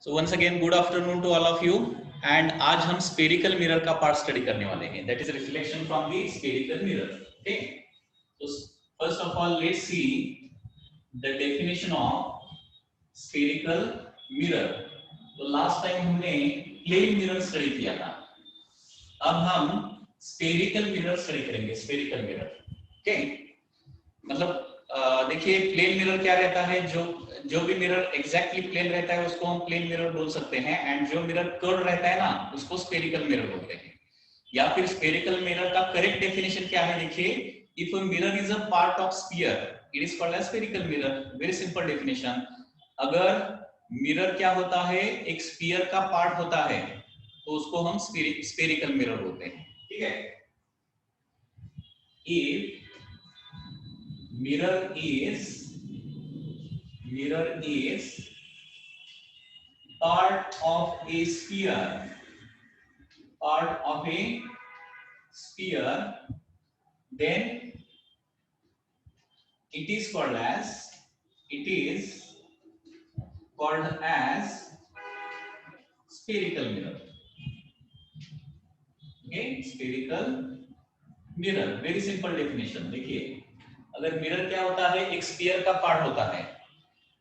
So once again good afternoon to all of you and आज हम spherical mirror का part study करने वाले हैं, that is reflection from the spherical mirror. Okay, so first of all let's see the definition of spherical mirror. तो last time हमने plane mirror study किया था, अब हम स्फेरिकल मिरर स्टडी करेंगे. स्फेरिकल मिरर, ओके, मतलब देखिए प्लेन मिरर क्या रहता है, जो भी मिरर एग्जैक्टली प्लेन रहता है उसको हम प्लेन मिरर बोल सकते हैं, एंड जो मिरर कर्व रहता है ना उसको स्फेरिकल मिरर बोलते हैं. या फिर स्फेरिकल मिरर का करेक्ट डेफिनेशन क्या है, देखिए, if a mirror is a part of sphere it is called as spherical mirror. Very simple definition. अगर मिरर क्या होता है, एक स्फीयर का पार्ट होता है तो उसको हम स्फेरिकल मिरर बोलते हैं. ठीक है, if mirror is part of a sphere, then it is called as spherical mirror. Okay, spherical mirror, very simple definition. देखिए, अगर मिरर क्या होता है, एक स्फीयर का पार्ट होता है,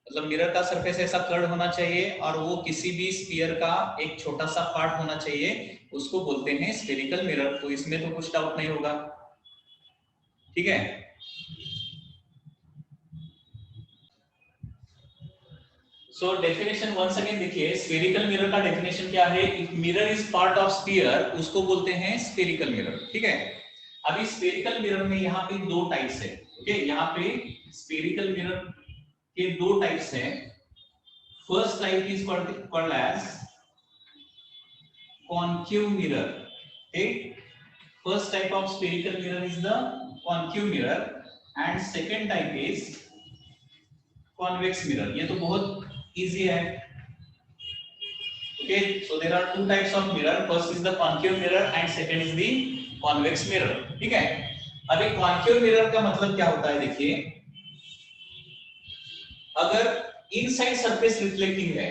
मतलब मिरर का सरफेस ऐसा कर्व होना चाहिए और वो किसी भी स्फीयर का एक छोटा सा पार्ट होना चाहिए, उसको बोलते हैं स्फेरिकल मिरर. तो इसमें तो कुछ डाउट नहीं होगा. ठीक है, सो डेफिनेशन वंस अगेन देखिए, स्फेरिकल मिरर का डेफिनेशन क्या है, if mirror is part of sphere उसको बोलते हैं स्फेरिकल मिरर. ठीक है, अभी स्फेरिकल मिरर में यहाँ पे दो टाइप्स है. ओके, यहाँ पे स्फेरिकल मिरर के दो टाइप्स हैं. First type is called as concave mirror. Okay, first type of spherical mirror is the concave mirror and second type is convex mirror. ये तो बहुत इजी है. Okay, so there are two types of mirror, first is the concave mirror and second is the convex mirror. ठीक है, अभी concave mirror का मतलब क्या होता है, देखिए, अगर इनसाइड सरफेस रिफ्लेक्टिंग है,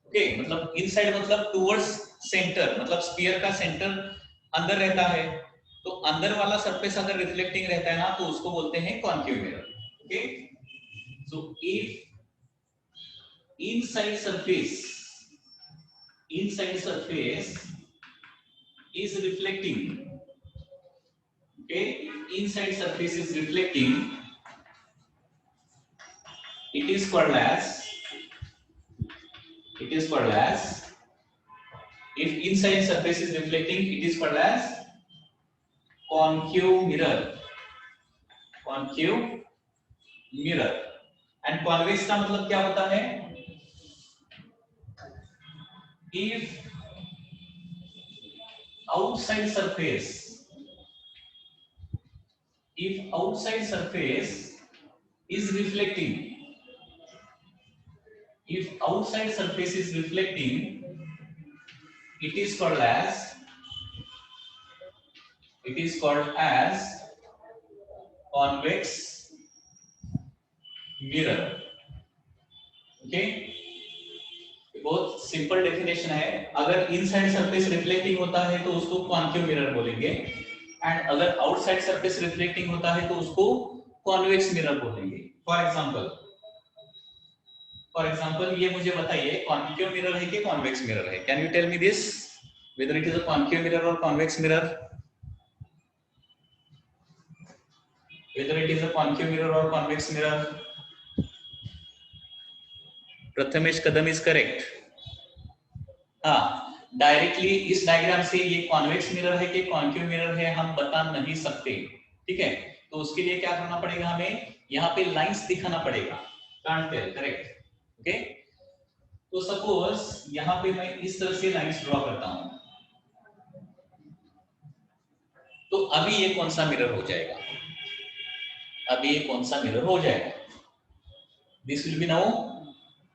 ओके, मतलब इनसाइड मतलब टुवर्ड्स सेंटर, मतलब स्फीयर का सेंटर अंदर रहता है, तो अंदर वाला सरफेस अगर रिफ्लेक्टिंग रहता है ना तो उसको बोलते हैं concave mirror. Okay, so if inside surface is reflecting, okay, if inside surface is reflecting it is called as if inside surface is reflecting it is called as concave mirror. And convex का मतलब क्या होता है, if outside surface is reflecting, it is called as convex mirror. Okay, बहुत simple definition है. अगर inside surface reflecting होता है तो उसको कॉन्केव मिरर बोलेंगे, एंड अगर आउटसाइड सरफेस रिफ्लेक्टिंग होता है तो उसको कॉन्वेक्स मिरर बोलेंगे. फॉर एग्जांपल ये मुझे बताइए, कॉन्केव मिरर है कि कॉन्वेक्स मिरर है? Can you tell me this, whether it is a concave mirror और convex mirror? whether it is a concave mirror or convex mirror? Prathamesh Kadam is correct. हाँ, directly इस diagram से ये कॉन्वेक्स मिरर है कि कॉन्केव मिरर है हम बता नहीं सकते. ठीक है, तो उसके लिए क्या करना पड़ेगा, हमें यहाँ पे लाइंस दिखाना पड़ेगा. Can't tell, correct. ओके, तो सपोज यहाँ पे मैं इस तरह से लाइंस ड्रॉ करता हूं, तो अभी ये कौन सा मिरर हो जाएगा, this will B now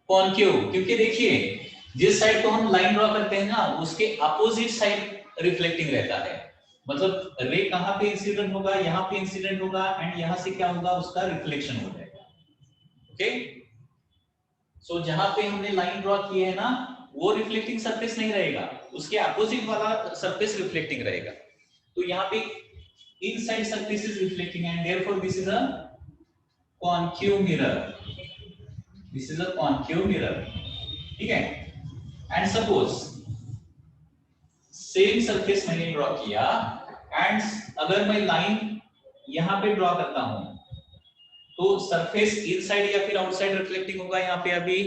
concave. क्योंकि देखिए जिस साइड को हम लाइन ड्रॉ करते हैं ना उसके अपोजिट साइड रिफ्लेक्टिंग रहता है, मतलब रे कहां पे इंसिडेंट होगा, यहाँ पे इंसिडेंट होगा, एंड यहाँ से क्या होगा, उसका रिफ्लेक्शन हो जाएगा. ओके, सो जहां पे हमने लाइन ड्रॉ की है ना वो रिफ्लेक्टिंग सरफेस नहीं रहेगा, उसके अपोजिट वाला सरफेस रिफ्लेक्टिंग रहेगा। तो यहाँ पे inside surface is reflecting and therefore this is a concave mirror, this is a concave mirror, ठीक है। एंड सपोज सेम सरफेस मैंने ड्रॉ किया एंड अगर मैं लाइन यहां पे ड्रॉ करता हूं तो सरफेस इनसाइड या फिर आउटसाइड रिफ्लेक्टिंग होगा, यहाँ पे अभी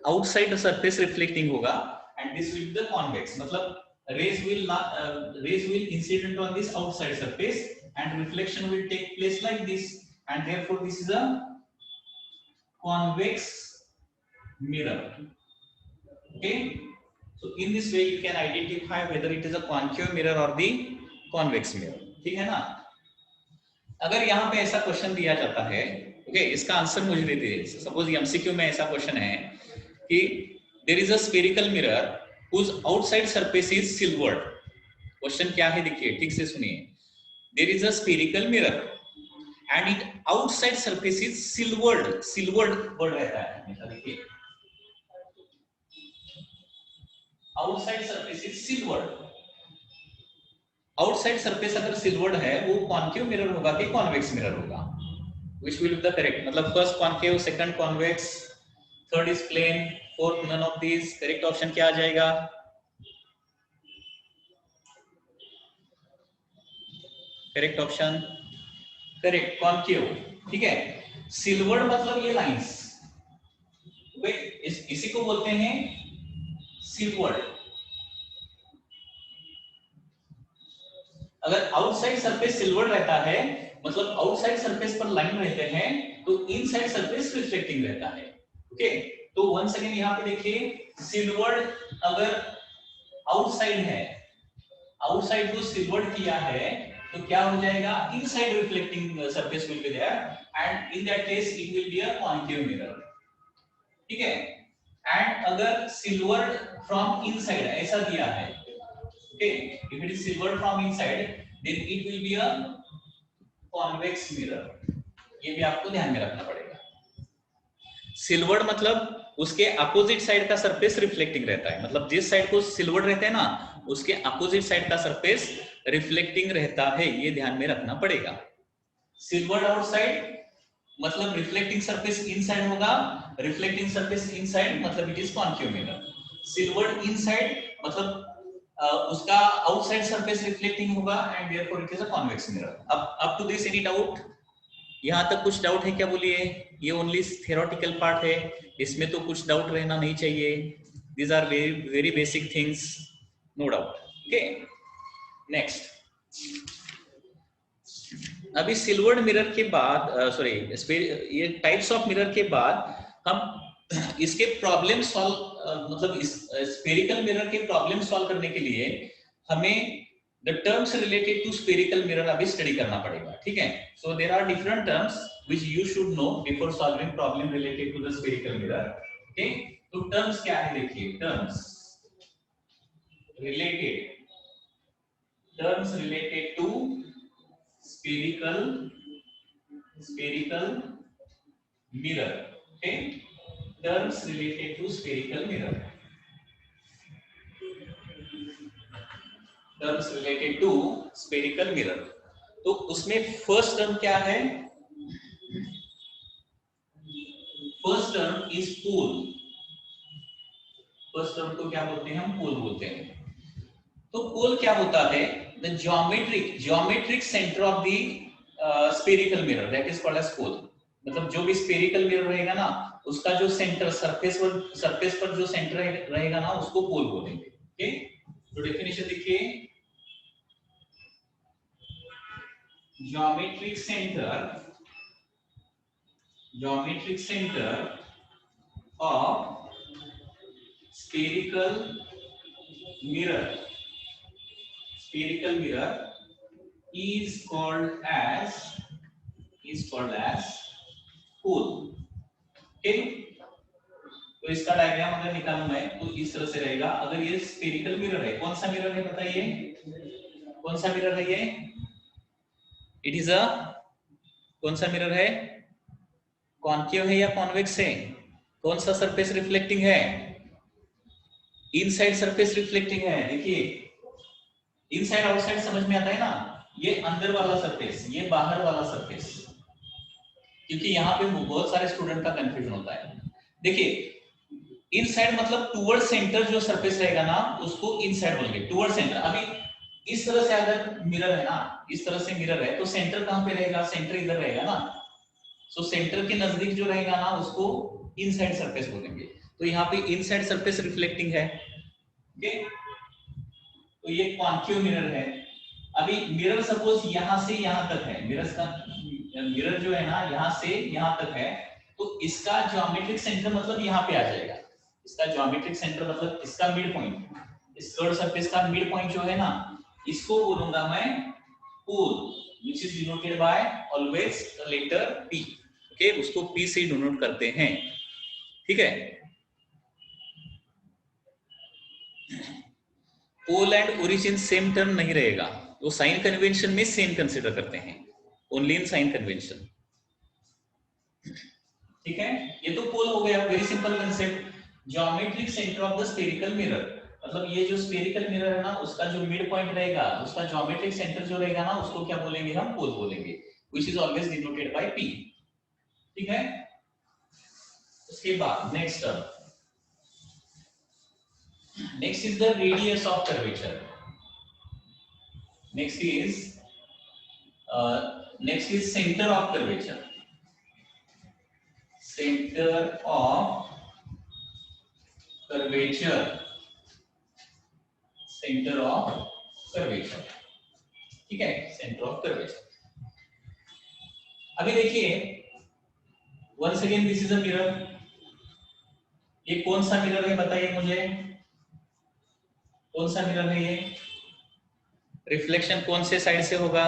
आउटसाइड सरफेस रिफ्लेक्टिंग होगा and this will be the convex, मतलब rays will incident on this outside surface and reflection will take place like this and therefore this is a convex mirror, okay. So in this way you can identify whether it is a concave mirror or the convex mirror, ठीक है ना। अगर यहाँ पे ऐसा question दिया जाता है, ओके, इसका आंसर मुझे दे दीजिए। सपोज एमसीक्यू में ऐसा क्वेश्चन है कि there is a spherical mirror whose outside surface is silvered। Question क्या है देखिए, ठीक से सुनिए। There is a spherical mirror and it outside surface is silvered, silvered word रहता है हमेशा, देखिए outside surface is silvered. Outside surface अगर सिल्वर्ड है वो कॉन्केव मिरर होगा कि कॉन्वेक्स मिरर होगा? Which will be the correct, मतलब first concave, second convex, third is plane, fourth none of this. Correct option क्या आ जाएगा? करेक्ट ऑप्शन करेक्ट कॉन्केव, ठीक है। सिल्वर्ड मतलब ये लाइंस, इसी को बोलते हैं सिल्वर्ड। अगर आउटसाइड सरफेस सिल्वर्ड रहता है मतलब आउटसाइड सरफेस पर लाइन रहते हैं तो इनसाइड सरफेस रिफ्लेक्टिंग रहता है, ओके। तो वंस अगेन यहाँ पे देखिए सिल्वर्ड अगर आउटसाइड है, आउटसाइड जो सिल्वर्ड किया है तो क्या हो जाएगा? Inside reflecting surface will be there and in that case it will be a concave mirror, ठीक है। एंड अगर सिल्वर्ड फ्रॉम इनसाइड ऐसा दिया है, okay, if it is silvered from inside then it will be a convex mirror. ये भी आपको ध्यान में रखना पड़ेगा। सिल्वर्ड मतलब उसके अपोजिट साइड का सरफेस रिफ्लेक्टिंग रहता है, मतलब जिस साइड को सिल्वर्ड रहते हैं ना उसके अपोजिट साइड का सरफेस रिफ्लेक्टिंग रहता है, ये ध्यान में रखना पड़ेगा। सिल्वर्ड आउटसाइड मतलब रिफ्लेक्टिंग सरफेस इनसाइड होगा, रिफ्लेक्टिंग सरफेस इनसाइड मतलब it is concave mirror. Silvered inside मतलब उसका आउटसाइड सरफेस रिफ्लेक्टिंग होगा and therefore it is a convex mirror. अब up to this any doubt? यहाँ तक कुछ डाउट है क्या? बोलिए। ये ओनली थ्योरेटिकल पार्ट है, इसमें तो कुछ डाउट रहना नहीं चाहिए। These are very very basic things, no doubt, okay. Next, अभी सिल्वर्ड मिरर के बाद सॉरी ये टाइप्स ऑफ मिरर के बाद हम इसके प्रॉब्लम सॉल्व मतलब इस स्फेरिकल मिरर के प्रॉब्लम सॉल्व करने के लिए हमें the terms related to spherical mirror अभी स्टडी करना पड़ेगा, ठीक है। so there are different terms which you should know before solving problem related to the spherical mirror, okay। तो terms क्या है देखिए, terms related to spherical mirror, okay, terms related to spherical mirror, terms related to spherical mirror। तो उसमें first term क्या है? First term is pole. First term को क्या बोलते हैं हम? पोल बोलते हैं। तो पोल क्या होता है? The geometric centre of the spherical mirror that is called as pole. मतलब जो भी स्फेरिकल मिरर रहेगा ना उसका जो सेंटर सरफेस पर जो सेंटर रहेगा ना उसको पोल बोलेंगे, ओके। तो डेफिनेशन देखिए, geometric center of spherical mirror is called as pole, okay। तो इसका डायग्राम अगर निकालूं मैं तो इस तरह से रहेगा। अगर ये स्फेरिकल मिरर है, कौन सा मिरर है बताइए? कौन सा मिरर है ये? इट इज अ कौन सा मिरर है? कॉन्केव है या कॉन्वेक्स है? कौन सा सरफेस रिफ्लेक्टिंग है? इनसाइड सरफेस रिफ्लेक्टिंग है, देखिए इनसाइड आउटसाइड समझ में आता है ना, ये अंदर वाला सरफेस, ये बाहर वाला सरफेस, क्योंकि यहाँ पे बहुत सारे स्टूडेंट का कंफ्यूजन होता है। देखिए इनसाइड मतलब टुवर्ड सेंटर जो सरफेस रहेगा ना उसको इनसाइड बोलेंगे, टुवर्ड सेंटर। अभी इस तरह से अगर मिरर है ना, इस तरह से मिरर है तो सेंटर कहाँ पे रहेगा, सेंटर इधर रहेगा ना, सो सेंटर के नजदीक जो रहेगा ना उसको इनसाइड सरफेस बोलेंगे। तो यहाँ पे इनसाइड सरफेस रिफ्लेक्टिंग है, ओके। तो ये कॉन्केव मिरर है। अभी मिरर सपोज यहाँ से यहाँ तक है, मिरर जो है ना यहाँ से यहाँ तक है, तो इसका ज्योमेट्रिक सेंटर मतलब यहाँ पे आ जाएगा। इसका ज्योमेट्रिक सेंटर मतलब इसका मिड पॉइंट, इस कर्व सरफेस का मिड पॉइंट जो है ना, इसको बोलूंगा मैं pole, which is denoted by always the letter P, ओके, उसको P से डिनोट करते हैं, ठीक है। Pole and origin same term नहीं रहेगा, वो साइन कन्वेंशन में सेम कंसीडर करते हैं, ओनली इन साइन कन्वेंशन, ठीक है। ये तो पोल हो गया, very simple concept. Geometric centre of the spherical mirror, मतलब ये जो स्फेरिकल मिरर है ना उसका जो मिड पॉइंट रहेगा, उसका ज्योमेट्रिक सेंटर जो रहेगा ना उसको क्या बोलेंगे, हम पोल बोलेंगे, which is always denoted by P, ठीक है। उसके बाद next is the radius of curvature. Next is centre of curvature, centre of curvature, centre of curvature, ठीक है, सेंटर ऑफ कर्वेचर। अभी देखिए once again this is a mirror, ये कौन सा मिरर है बताइए मुझे, कौन सा मिरर है ये, रिफ्लेक्शन कौन से साइड से होगा,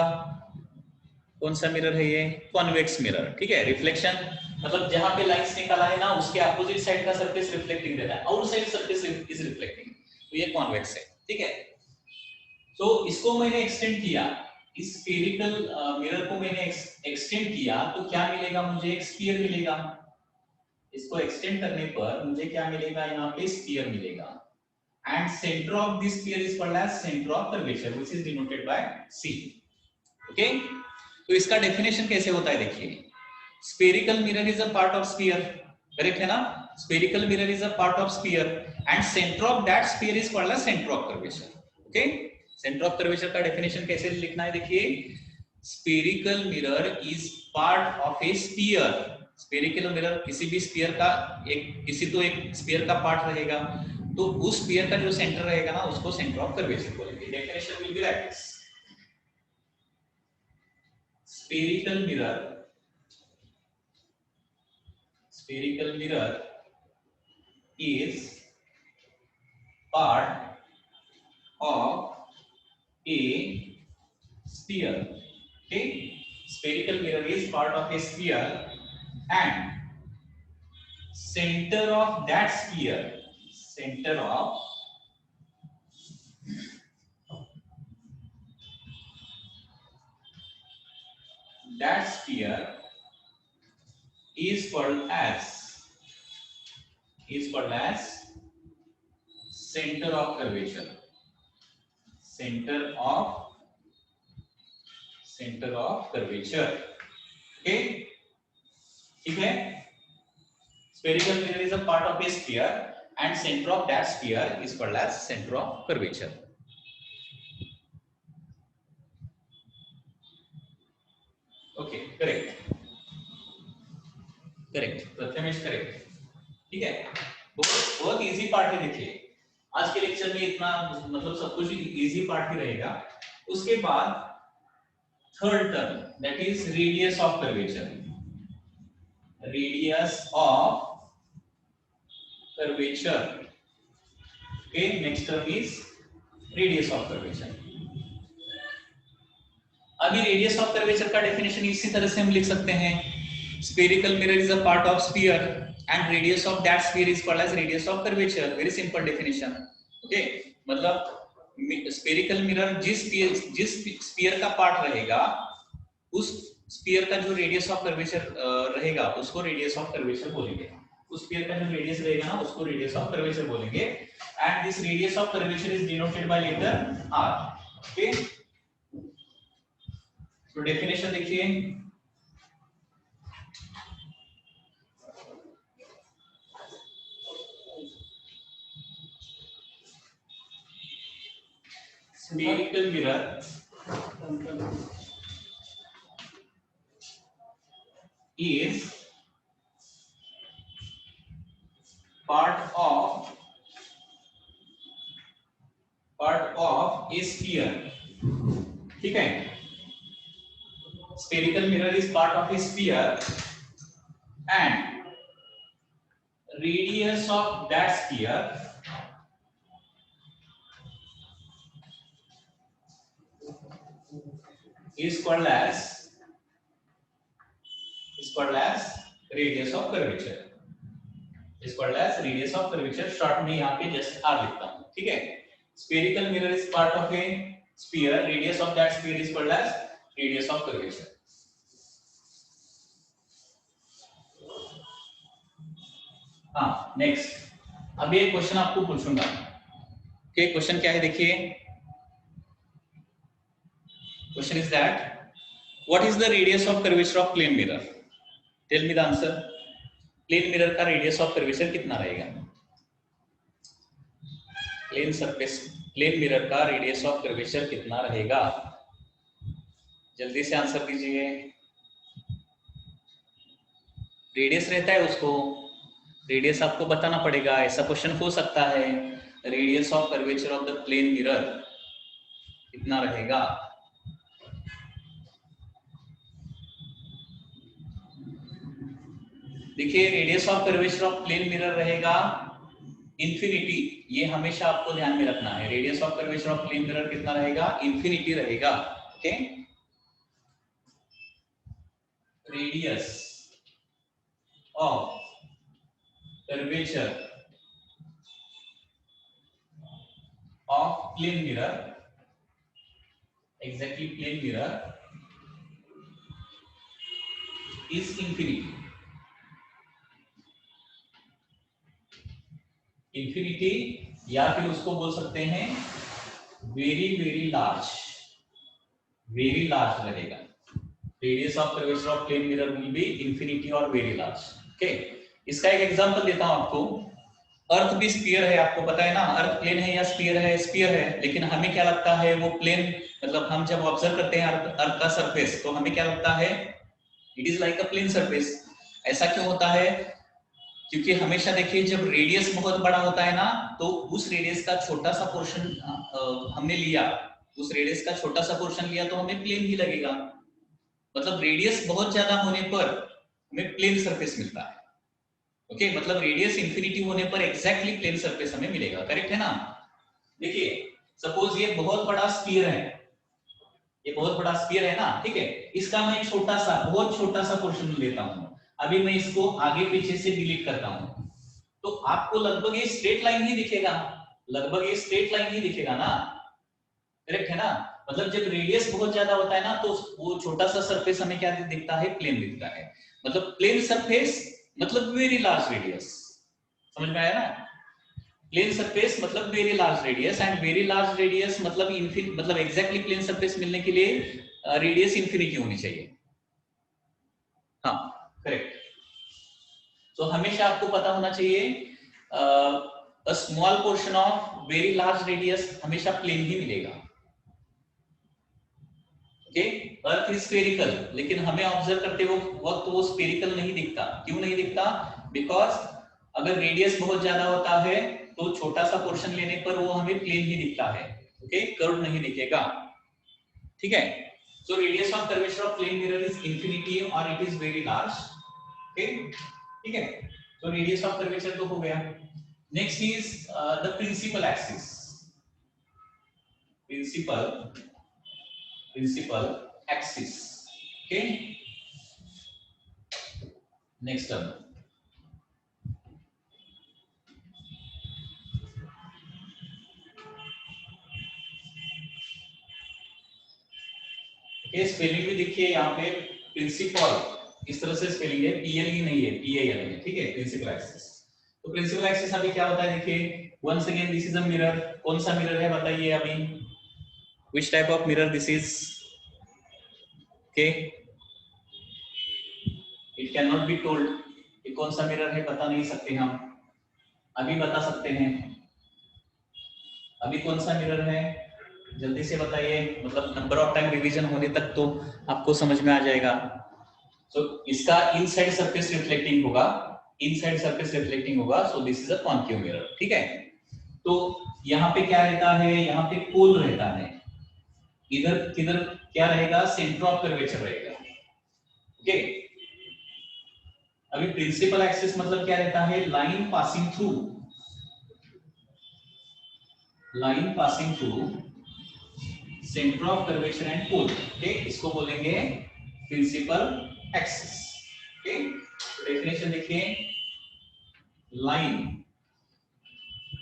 कौन सा मिरर है ये, कॉन्वेक्स मिरर, ठीक है। रिफ्लेक्शन मतलब जहां पे लाइंस निकाला है ना उसके अपोजिट साइड का सरफेस रिफ्लेक्टिंग देता है, आउटसाइड सरफेस इज रिफ्लेक्टिंग, तो ये कॉन्वेक्स है, ठीक है। तो इसको मैंने एक्सटेंड किया, इस स्फेरिकल मिरर को मैंने एक्सटेंड किया तो क्या मिलेगा मुझे, एक स्फीयर मिलेगा। इसको एक्सटेंड करने पर मुझे क्या मिलेगा, यहाँ पे स्फीयर मिलेगा, and centre of this sphere is called as centre of curvature, which is denoted by C, okay. तो इसका डेफिनेशन कैसे होता है देखिए, spherical mirror is a part of sphere, correct है ना, spherical mirror is a part of sphere and centre of that sphere is called as centre of curvature, okay. Centre of curvature का definition कैसे लिखना है देखिए, spherical mirror is part of A sphere, spherical mirror किसी भी sphere का एक sphere का पार्ट रहेगा, तो उस स्फीयर का जो सेंटर रहेगा ना उसको सेंटर ऑफ कर्वेचर बोलेंगे। Definition will be like this, spherical mirror is part of a sphere, okay, spherical mirror is part of a sphere and center of that sphere is called as center of curvature, center of curvature, okay, ठीक है। spherical mirror is a part of a sphere and center of that sphere is called as center of curvature, okay, correct Prathamesh, correct, ठीक है। बहुत easy part है, देखिए आज के lecture में इतना मतलब सब कुछ इजी पार्ट ही रहेगा। उसके बाद third term that is radius of curvature, okay, next term is radius of curvature. अभी रेडियस ऑफ कर्वेचर का डेफिनेशन इसी तरह से हम लिख सकते हैं, spherical mirror is a part of sphere and radius of that sphere is called as radius of curvature, very simple definition, okay। मतलब spherical mirror जिस sphere का पार्ट रहेगा उस स्फीयर का जो रेडियस ऑफ कर्वेचर रहेगा उसको रेडियस ऑफ कर्वेचर बोलेंगे, उस स्फीयर का जो रेडियस रहेगा ना उसको रेडियस ऑफ कर्वेचर बोलेंगे। and this radius of curvature is denoted by letter r. Okay, तो definition देखिए, spherical mirror is part of a sphere. ठीक है, spherical mirror is part of a sphere and radius of that sphere is called as radius of curvature. is called as radius of curvature. Short में यहाँ पे just r लिखता हूँ. ठीक है, spherical mirror is part of a sphere. Radius of that sphere is called as radius of curvature. हाँ, next अब ये क्वेश्चन आपको पूछूंगा. ओके, क्वेश्चन क्या है देखिए. Question is that what is the radius of curvature of plane mirror. Tell me the answer. Plane mirror का radius of curvature कितना रहेगा. प्लेन मिरर का रेडियस ऑफ कर्वेचर कितना रहेगा. जल्दी से आंसर दीजिए. रेडियस रहता है, उसको रेडियस आपको बताना पड़ेगा. ऐसा क्वेश्चन हो सकता है, radius of curvature of the plane mirror कितना रहेगा. देखिए, radius of curvature of plane mirror रहेगा इंफिनिटी. ये हमेशा आपको ध्यान में रखना है. Radius of curvature of plane mirror कितना रहेगा, इंफिनिटी रहेगा. Okay, radius of curvature of plane mirror, exactly plane mirror is infinity. Infinity या फिर उसको बोल सकते हैं very very large. Very large रहेगा. Radius of curvature of plane mirror will be infinity और वेरी लार्ज. ओके, इसका एक एग्जांपल देता हूं आपको. अर्थ भी स्फीयर है, आपको पता है ना. अर्थ प्लेन है या स्फीयर है. स्फीयर है, लेकिन हमें क्या लगता है वो प्लेन, मतलब हम जब ऑब्जर्व करते हैं अर्थ का सरफेस तो हमें क्या लगता है, it is like a plane surface. ऐसा क्यों होता है, क्योंकि हमेशा देखिए जब रेडियस बहुत बड़ा होता है ना, तो उस रेडियस का छोटा सा पोर्शन हमने लिया, उस रेडियस का छोटा सा पोर्शन लिया तो हमें प्लेन ही लगेगा. मतलब रेडियस बहुत ज्यादा होने पर हमें प्लेन सरफेस मिलता है. ओके, मतलब रेडियस इंफिनिटी होने पर एग्जैक्टली प्लेन सरफेस हमें मिलेगा. करेक्ट है ना. देखिए, सपोज ये बहुत बड़ा स्फीयर है, ये बहुत बड़ा स्फीयर है ना. ठीक है, इसका मैं छोटा सा, बहुत छोटा सा पोर्शन लेता हूं. अभी मैं इसको आगे पीछे से डिलीट करता हूं, तो आपको लगभग ये स्ट्रेट लाइन ही दिखेगा. लगभग ये स्ट्रेट लाइन ही दिखेगा ना. करेक्ट है ना. मतलब जब रेडियस बहुत ज्यादा होता है ना, तो वो छोटा सा सरफेस हमें क्या दिखता है, प्लेन दिखता है. मतलब प्लेन सरफेस मतलब वेरी लार्ज रेडियस. समझ में आया ना. प्लेन सरफेस मतलब very large radius, and very large radius मतलब मतलब एग्जैक्टली प्लेन सरफेस मिलने के लिए रेडियस इंफिनिटी होनी चाहिए. हाँ, करेक्ट. तो हमेशा आपको पता होना चाहिए a small portion of very large radius हमेशा प्लेन ही मिलेगा. ओके, अर्थ इज स्फेरिकल, लेकिन हमें ऑब्जर्व करते वक्त वो स्फेरिकल नहीं दिखता. क्यों नहीं दिखता, बिकॉज अगर रेडियस बहुत ज्यादा होता है तो छोटा सा पोर्शन लेने पर वो हमें प्लेन ही दिखता है. ओके, कर्व नहीं दिखेगा. ठीक है. So radius of curvature of plane mirror is infinity और it is very large. Okay, ठीक है. तो रेडियस ऑफ कर्वेचर तो हो गया. Next is the principal axis. Principal axis. Okay, next term. Okay, spelling भी देखिए यहाँ पे. प्रिंसिपल इस तरह से स्पेलिंग है, पीएल ही नहीं है, पीएएल है. ठीक है, प्रिंसिपल एक्सिस. तो प्रिंसिपल एक्सिस अभी क्या होता है देखिए, once again this is a mirror. कौन सा मिरर है बताइए अभी, which type of mirror this is? Okay, it cannot be told कि कौन सा मिरर है, बता नहीं सकते हम, अभी बता सकते हैं अभी कौन सा मिरर है, जल्दी से बताइए, मतलब नंबर ऑफ टाइम रिवीजन होने तक तो आपको समझ में आ जाएगा। तो इसका इनसाइड सरफेस रिफ्लेक्टिंग होगा, इनसाइड सरफेस रिफ्लेक्टिंग होगा, सो this is a concave mirror. ठीक है, तो यहाँ पे क्या रहता है, यहाँ पे पोल रहता है, इधर किधर क्या रहेगा, सेंटर ऑफ कर्वेचर रहेगा। ओके, अभी प्रिंसिपल एक्सिस मतलब क्या रहता है, line passing through, line passing through centre of curvature and pole. Okay, इसको बोलेंगे प्रिंसिपल एक्सिस। ओके, डेफिनेशन देखिए, line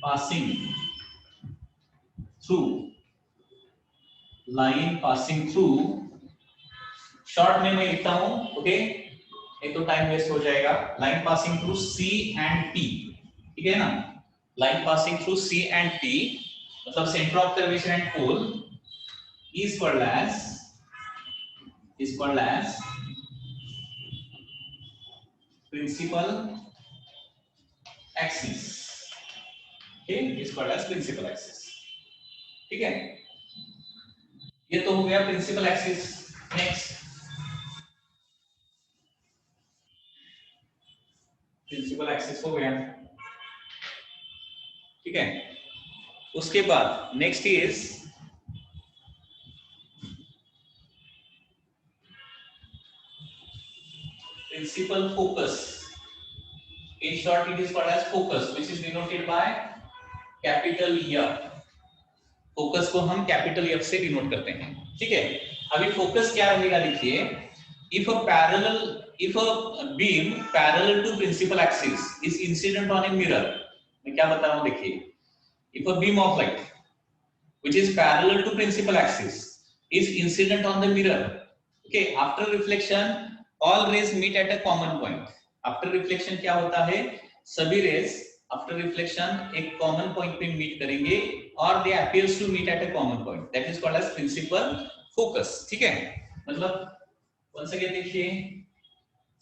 passing through, line passing through, short में मैं लिखता हूं, ओके, एक तो टाइम वेस्ट हो जाएगा, line passing through C and T, ठीक है ना, line passing through C and T मतलब centre of curvature and pole is called as principal axis। okay, is called as principal axis। ठीक है, ये तो हो गया principal axis. Next, principal axis हो गया, ठीक है, उसके बाद next is principal focus। In short, it is called as focus, which is denoted by capital F। Focus को हम कैपिटल F से डिनोट करते हैं। ठीक है, अभी फोकस क्या रहेगा देखिए, if a beam parallel to principal axis is incident on a mirror, मैं क्या बता रहा हूं देखिए, if a beam of light which is parallel to principal axis is incident on the mirror, okay, after reflection all rays meet at a common point। After reflection क्या होता है, सभी रेज आफ्टर रिफ्लेक्शन एक common point पे meet करेंगे और they appears to meet at a common point, that is called as principal focus. ठीक है, मतलब वंस अगेन देखिए,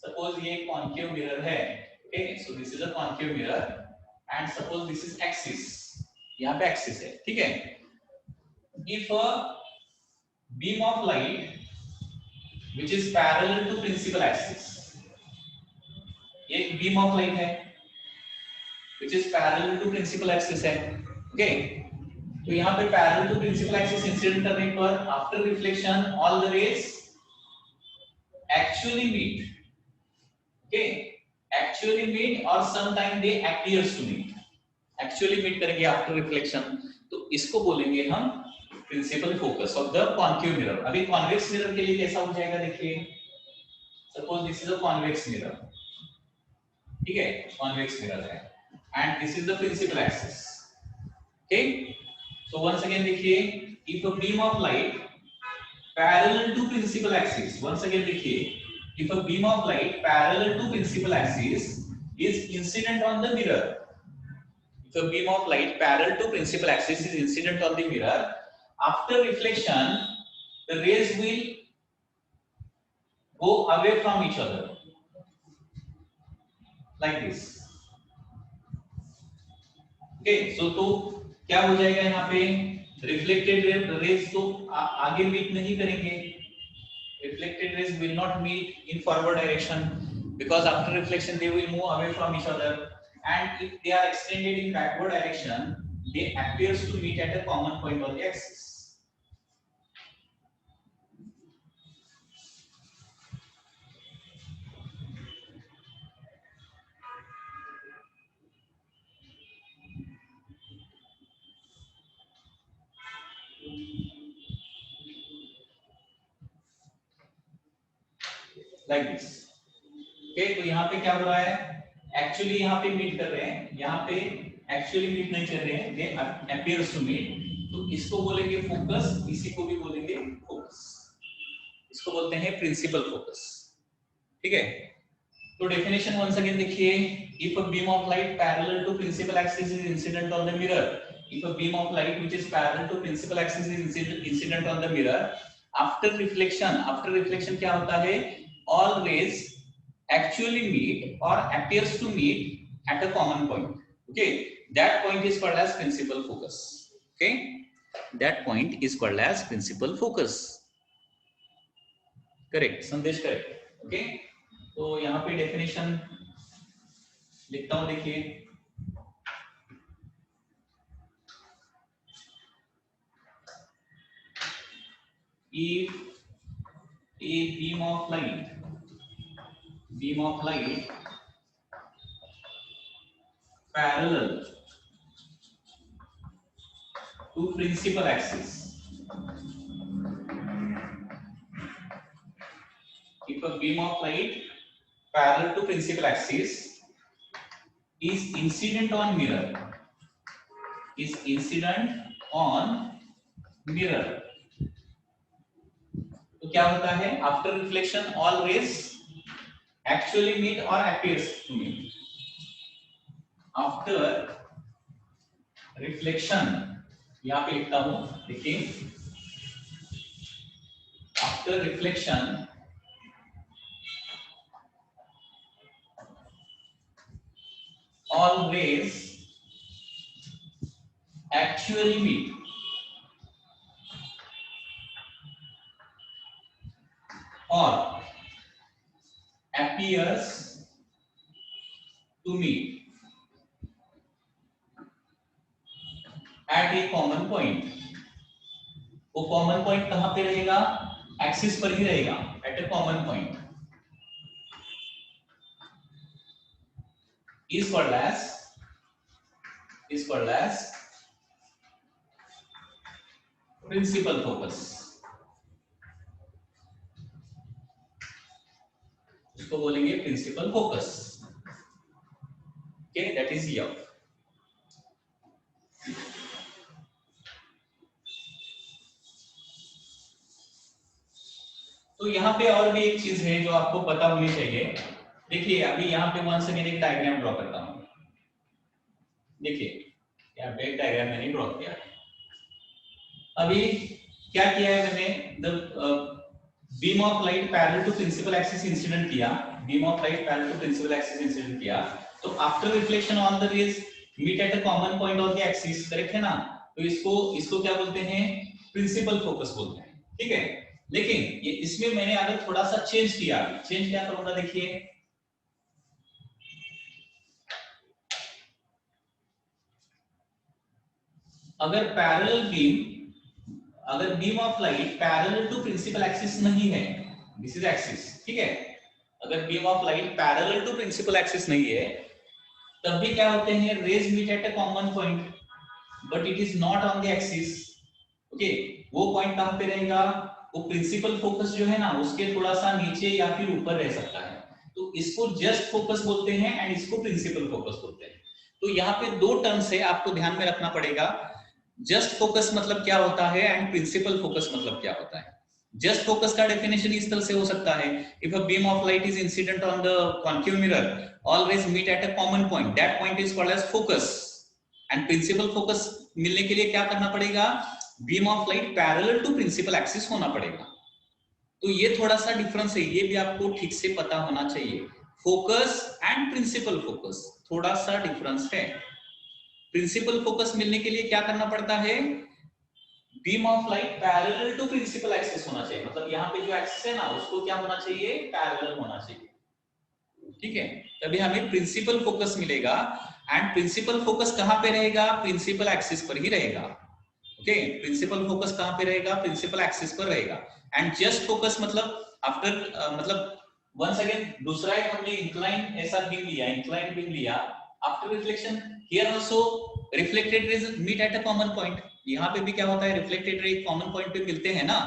सपोज ये कॉन्केव मिरर है, okay, so this is a concave mirror and suppose this is axis, यहाँ पे axis है। ठीक है, if a beam of light which is parallel to principal axis, ये बीम ऑफ लाइट है which is parallel to principal axis है। Okay, तो यहाँ पे parallel to principal axis incident करने पर after reflection all the rays actually meet, okay, actually meet or sometime they appears to meet, actually meet करेंगे after reflection, तो इसको बोलेंगे हम principal focus of the concave mirror. अभी convex mirror के लिए कैसा हो जाएगा देखिए, suppose this is a convex mirror, ठीक है, कॉन्वेक्स मिरर है and this is the principal axis. Okay, so once again देखिए, if a beam of light parallel to principal axis, once again देखिए, if a beam of light parallel to principal axis is incident on the mirror, if a beam of light parallel to principal axis is incident on the mirror, after reflection the rays will go away from each other like this। okay, so तो क्या हो जाएगा यहाँ पे, reflected raise तो आगे meet नहीं करेंगे, reflected rays will not meet in forward direction because after reflection they will move away from each other, and if they are extended in backward direction they appears to meet at a common point on the axis। like this। okay, तो यहाँ पे क्या हो रहा है, actually यहाँ पे meet कर रहे हैं, यहाँ पे एक्चुअली मीट नहीं कर रहे हैं, दे अपीयर्स टू मीट, तो इसको बोलेंगे फोकस, इसी को भी बोलेंगे फोकस, इसको बोलते हैं प्रिंसिपल फोकस। ठीक है, तो डेफिनेशन वंस अगेन देखिए, if a beam of light parallel to principal axis is incident on the mirror, if a beam of light which is parallel to principal axis is incident on the mirror, after reflection क्या होता है, all rays actually meet or appears to meet at a common point. Okay, that point is called as principal focus. Okay, that point is called as principal focus. Correct, संदेश correct. Okay, तो यहाँ पे definition लिखता हूँ, देखिए, if a beam of light parallel to principal axis, if a beam of light parallel to principal axis is incident on mirror, तो क्या होता है, after reflection all rays actually meet or appears to meet, after reflection, यहां पे लिखता हूं, देखिए, after reflection all rays actually meet or appears to meet at a common point. वो कॉमन पॉइंट कहां पे रहेगा, एक्सिस पर ही रहेगा, at a common point, is called as principal focus. इसको बोलेंगे principal focus. Okay, that is F. तो यहाँ पे और भी एक चीज है जो आपको पता होनी चाहिए. देखिए, अभी यहाँ पे वंस अगेन एक डायग्राम ड्रॉ करता हूँ. देखिए, यहाँ पे एक डायग्राम मैंने ड्रॉ किया. अभी क्या किया है मैंने, the beam of light parallel to principal axis incident किया, beam of light parallel to principal axis incident किया, तो after reflection on the rays meet at a common point of the axis, correct है ना. तो इसको क्या बोलते हैं, प्रिंसिपल फोकस बोलते हैं. ठीक है, लेकिन ये इसमें मैंने आगे थोड़ा सा चेंज किया. चेंज क्या करूंगा, देखिए, अगर beam of light parallel to principal axis नहीं है, दिस इज एक्सिस, ठीक है, अगर beam of light parallel to principal axis नहीं है, तब भी क्या होते हैं, rays meet at a common point, but it is not on the axis. Okay, वो पॉइंट कहां पे रहेगा, वो प्रिंसिपल फोकस जो है ना, उसके थोड़ा सा नीचे या फिर ऊपर रह सकता है. तो इसको जस्ट फोकस बोलते हैं एंड इसको प्रिंसिपल फोकस बोलते हैं. तो यहाँ पे दो टर्म्स है, आपको ध्यान में रखना पड़ेगा. जस्ट फोकस मतलब क्या होता है एंड प्रिंसिपल फोकस मतलब क्या होता है. जस्ट फोकस का डेफिनेशन इस तरह से हो सकता है, if a beam of light is incident on the concave mirror, all rays meet at a common point, that point is called as focus. And principal focus मिलने के लिए क्या करना पड़ेगा, beam of light parallel to principal axis होना पड़ेगा. तो ये थोड़ा सा डिफरेंस है, ये भी आपको ठीक से पता होना चाहिए. फोकस एंड प्रिंसिपल फोकस थोड़ा सा डिफरेंस है. प्रिंसिपल फोकस मिलने के लिए क्या करना पड़ता है, beam of light parallel to principal axis होना चाहिए. मतलब यहाँ पे जो एक्सिस है ना, उसको क्या होना चाहिए, पैरेलल होना चाहिए. ठीक है, तभी हमें प्रिंसिपल फोकस मिलेगा. एंड प्रिंसिपल फोकस कहां पे रहेगा, प्रिंसिपल एक्सिस पर ही रहेगा. ओके, प्रिंसिपल फोकस कहां पे रहेगा, प्रिंसिपल एक्सिस पर रहेगा. एंड जस्ट फोकस मतलब आफ्टर मतलब वंस अगेन दूसरा एक हमने इंक्लाइन ऐसा बीम लिया, इंक्लाइन बीम लिया, after reflection here also reflected rays meet at a common point. यहाँ पे भी क्या होता है, रिफ्लेक्टेड रे कॉमन पॉइंट पे मिलते हैं ना,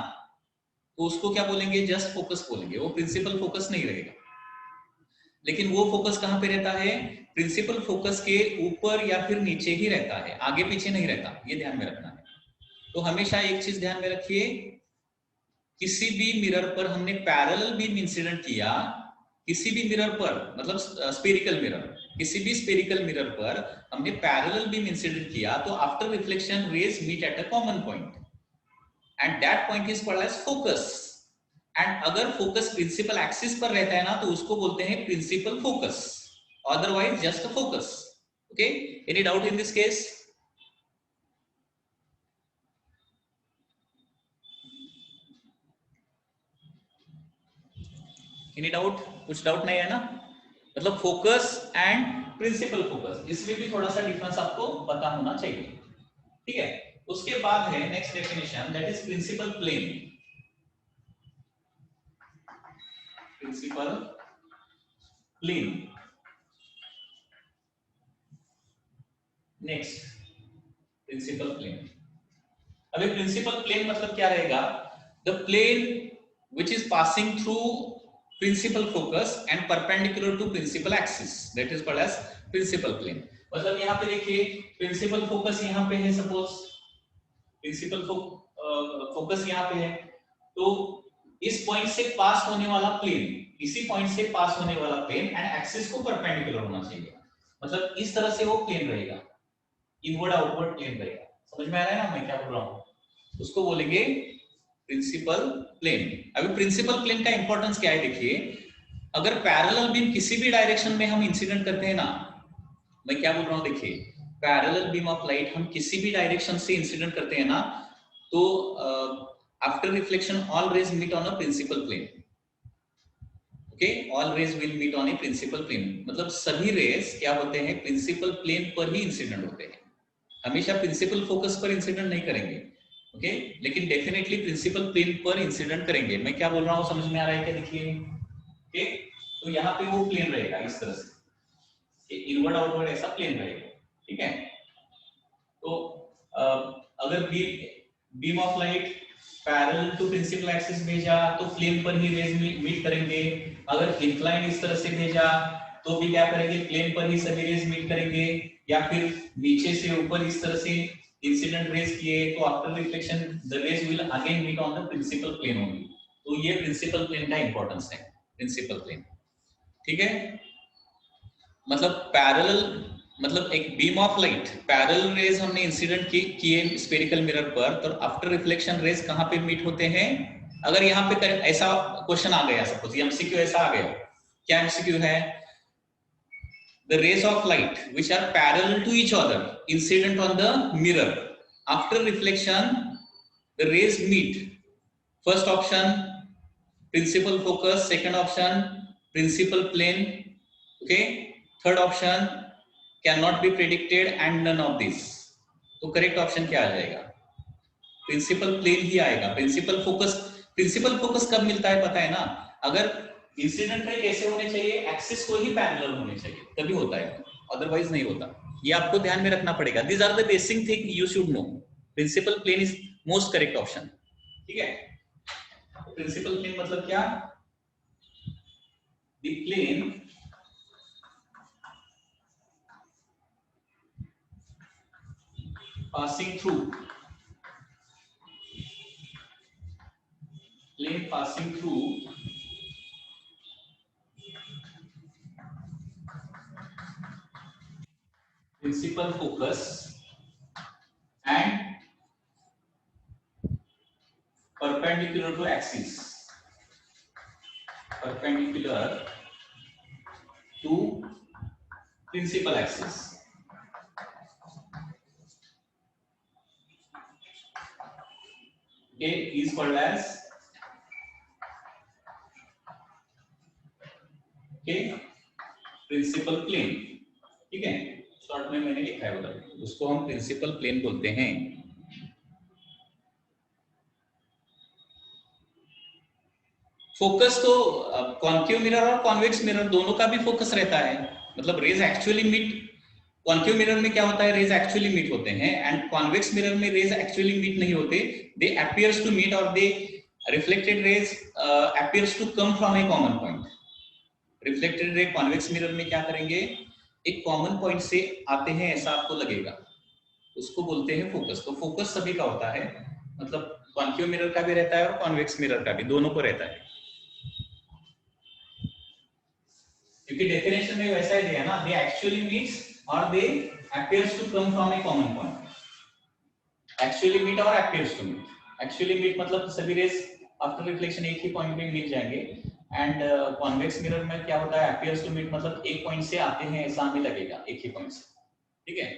तो उसको क्या बोलेंगे, जस्ट फोकस बोलेंगे. वो प्रिंसिपल फोकस नहीं रहेगा. लेकिन वो फोकस कहां पे रहता है, प्रिंसिपल फोकस के ऊपर या फिर नीचे ही रहता है, आगे पीछे नहीं रहता. ये ध्यान में रखना है. तो हमेशा एक चीज ध्यान में रखिए, किसी भी मिरर पर हमने पैरेलल बीम इंसिडेंट किया किसी भी मिरर पर, मतलब स्फेरिकल मिरर, किसी भी स्फेरिकल मिरर पर हमने पैरेलल बीम इंसिडेंट किया तो after reflection rays meet at a common point and that point is called as focus. And अगर फोकस प्रिंसिपल एक्सिस पर रहता है ना तो उसको बोलते हैं principal focus, otherwise just focus. Okay, any doubt in this case? Any doubt? कुछ डाउट नहीं है ना? मतलब फोकस एंड प्रिंसिपल फोकस, इसमें भी थोड़ा सा डिफरेंस आपको पता होना चाहिए, ठीक है। उसके बाद है next definition, that is principal plane. Principal plane, next principal plane. अभी प्रिंसिपल प्लेन मतलब क्या रहेगा? The plane which is passing through principal focus and perpendicular to principal axis, that is called as principal plane। मतलब यहाँ पे देखिए principal focus यहाँ पे है, सपोज प्रिंसिपल फोकस यहाँ पे है, तो इस पॉइंट से पास होने वाला प्लेन, इसी पॉइंट से पास होने वाला प्लेन एंड एक्सिस को परपेंडिकुलर होना चाहिए, मतलब इस तरह से वो प्लेन रहेगा, इनवर्ड आउटवर्ड प्लेन रहेगा। समझ में आ रहा है ना मैं क्या बोल रहा हूँ? उसको बोलेंगे प्रिंसिपल प्लेन। अभी प्रिंसिपल प्लेन का इंपॉर्टेंस क्या है देखिए, अगर पैरेलल बीम किसी भी डायरेक्शन में हम इंसिडेंट करते हैं ना, मैं क्या बोल रहा हूँ देखिए, पैरेलल बीम ऑफ लाइट हम किसी भी डायरेक्शन से इंसिडेंट करते हैं ना, तो after reflection all rays meet on a principal plane. Okay, all rays will meet on a principal plane, मतलब सभी रेज क्या होते हैं, प्रिंसिपल प्लेन पर ही इंसिडेंट होते हैं, हमेशा प्रिंसिपल फोकस पर इंसिडेंट नहीं करेंगे। ओके, लेकिन डेफिनेटली प्रिंसिपल प्लेन पर इंसिडेंट करेंगे। मैं क्या बोल रहा हूँ समझ में आ रहा है क्या? देखिए, ओके, तो यहाँ पे वो प्लेन रहेगा इस तरह से, इनवर्ड आउटवर्ड ऐसा प्लेन रहेगा, ठीक है। तो अगर beam of light parallel to principal axis भेजा तो प्लेन पर ही रेज मीट करेंगे, अगर इंक्लाइन इस तरह से भेजा तो भी क्या करेंगे, प्लेन पर ही सभी रेज मीट करेंगे, या फिर नीचे से ऊपर इस तरह से इंसिडेंट रेज किए तो after reflection the rays will again meet on the principal plane only. तो ये प्रिंसिपल प्लेन का इंपॉर्टेंस है, प्रिंसिपल प्लेन, ठीक है। मतलब पैरेलल, मतलब एक beam of light parallel rays हमने इंसिडेंट किए स्फेरिकल मिरर पर, तो आफ्टर रिफ्लेक्शन रेज कहां पे मीट होते हैं? अगर यहाँ पे ऐसा क्वेश्चन आ गया, सपोज एमसीक्यू ऐसा आ गया, क्या एमसीक्यू है? The rays of light which are parallel to each other incident on the mirror, after reflection the rays meet. First option principal focus, second option principal plane, okay, third option cannot be predicted and none of this। तो correct option क्या आ जाएगा? Principal plane ही आएगा। Principal focus, principal focus कब मिलता है पता है ना? अगर इंसिडेंट रे कैसे होने चाहिए, एक्सिस को ही पैरेलल होने चाहिए, तभी होता है, अदरवाइज नहीं होता। ये आपको ध्यान में रखना पड़ेगा। These are the basic thing you should know. Principal plane is most correct option, ठीक है। प्रिंसिपल प्लेन मतलब क्या? The plane passing through, plane passing through principal focus and perpendicular to axis, perpendicular to principal axis, okay, is called as, okay, principal plane, ठीक है। Short में मैंने लिखा है उधर, उसको हम प्रिंसिपल प्लेन बोलते हैं। फोकस तो कॉन्केव मिरर और कॉन्वेक्स मिरर दोनों का भी फोकस रहता है, मतलब rays actually meet, concave mirror में क्या होता है, रेज एक्चुअली मीट होते हैं, एंड कॉन्वेक्स मिरर में रेज एक्चुअली मीट नहीं होते, दे अपीयर्स टू मीट और they reflected rays appears to come from a common point. Reflected ray convex mirror में क्या करेंगे, एक कॉमन पॉइंट से आते हैं ऐसा आपको लगेगा, उसको बोलते हैं फोकस। तो फोकस सभी का होता है, मतलब कॉन्केव मिरर का भी रहता है और कॉन्वेक्स मिरर का भी, दोनों को रहता है। क्योंकि डेफिनेशन में वैसा ही दिया ना, दे actually meets or they appears to come from a common point. Actually meet or appears to meet. Actually meet मतलब सभी रेस आफ्टर रिफ्लेक्शन एक ही पॉइंट पे मिल जाएंगे, एंड कॉन्वेक्स मिरर में क्या होता है, appears to meet मतलब एक पॉइंट से आते हैं ऐसा हमें लगेगा, एक ही पॉइंट से, ठीक है।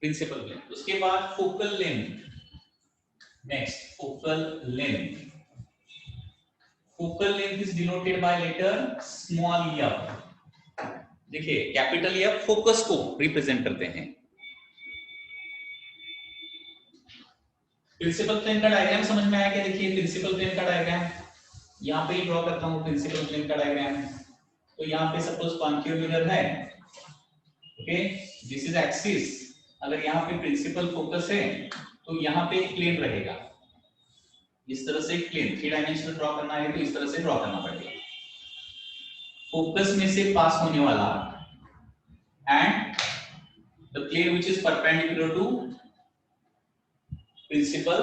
प्रिंसिपल प्लेन, उसके बाद focal length. Next focal length, focal length is denoted by letter small F. देखिए कैपिटल एफ फोकस को रिप्रेजेंट करते हैं। प्रिंसिपल प्लेन का डायग्राम समझ में आया क्या? देखिए प्रिंसिपल प्लेन का डायग्राम यहाँ पे ही ड्रॉ करता हूँ, प्रिंसिपल प्लेन का डायग्राम। तो यहाँ पे सपोज कॉन्केव मिरर है, ओके, दिस इज एक्सिस। अगर यहाँ पे प्रिंसिपल फोकस है तो यहाँ पे एक प्लेन रहेगा, इस तरह से एक प्लेन, 3 डायमेंशनल ड्रॉ करना है तो इस तरह से ड्रॉ करना पड़ेगा। फोकस में से पास होने वाला and the plane which is perpendicular to principal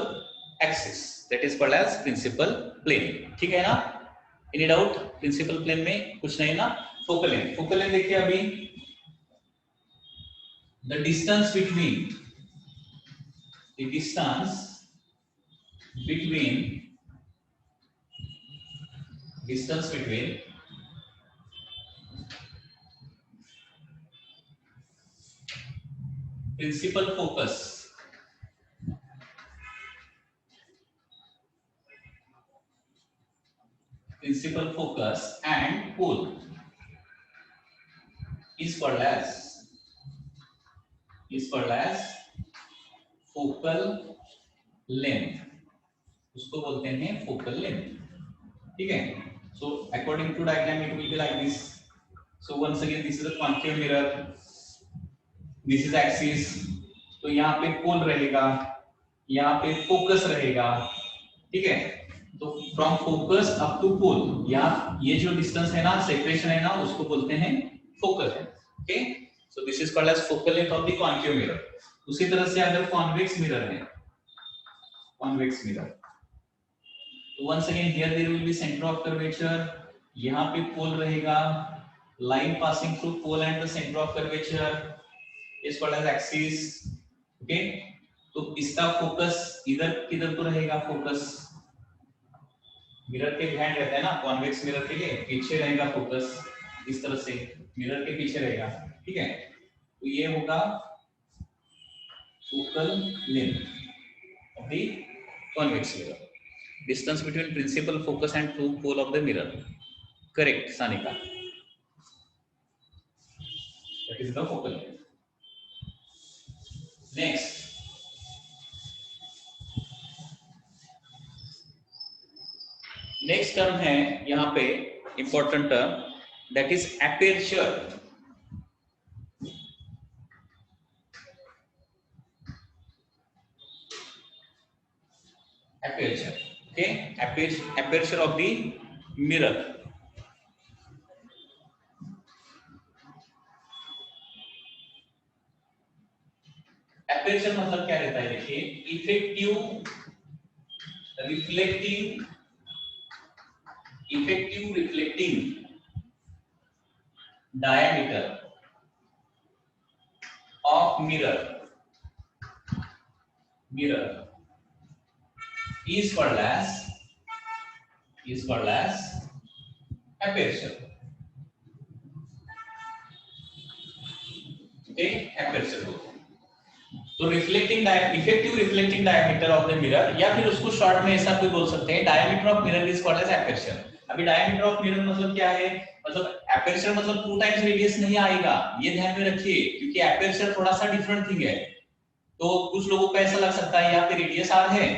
axis, that is called as principal plane. ठीक है ना? Any doubt? प्रिंसिपल प्लेन में कुछ नहीं ना। फोकल लेंथ, फोकल लेंथ देखिए अभी, the distance between principal focus and pole is called as focal length, उसको बोलते हैं focal length। ठीक है? So according to diagram it will be like this. So once again this is a concave mirror, this is axis, तो यहाँ पे pole रहेगा, यहाँ पे फोकस रहेगा, ठीक है? तो फ्रॉम फोकस अप टू पोल, यहाँ ये जो डिस्टेंस है ना, सेपरेशन है ना, उसको बोलते हैं focal length. Okay, so this is called as focal length of the concave mirror. उसी तरह से अगर कॉन्वेक्स मिरर है, कॉन्वेक्स मिरर, तो once again here there will be centre of curvature, यहाँ पे पोल रहेगा, line passing through pole and the centre of curvature is called as axis. Okay, तो इसका फोकस इधर किधर तो रहेगा, फोकस मिरर के बिहाइंड रहता है ना, कॉन्वेक्स मिरर के लिए पीछे रहेगा फोकस, इस तरह से मिरर के पीछे रहेगा। ठीक है, तो ये होगा focal length of the convex mirror, distance between principal focus and true pole of the mirror. Correct Sanika, that is the focal length. Next term है यहाँ पे important term, that is aperture. Aperture, okay, aperture of the mirror. Aperture मतलब क्या रहता है? देखिए, effective reflecting diameter of mirror is called as aperture। okay, aperture हो तो effective reflecting diameter of the mirror, या फिर उसको शॉर्ट में ऐसा कोई बोल सकते हैं, diameter of mirror is called as aperture. अभी डायमीटर ऑफ मिरर मतलब क्या है? मतलब एपर्चर मतलब 2 टाइम्स रेडियस नहीं आएगा, ये ध्यान में रखिए, क्योंकि एपर्चर थोड़ा सा डिफरेंट थिंग है। तो कुछ लोगों को ऐसा लग सकता है यहाँ पे रेडियस r है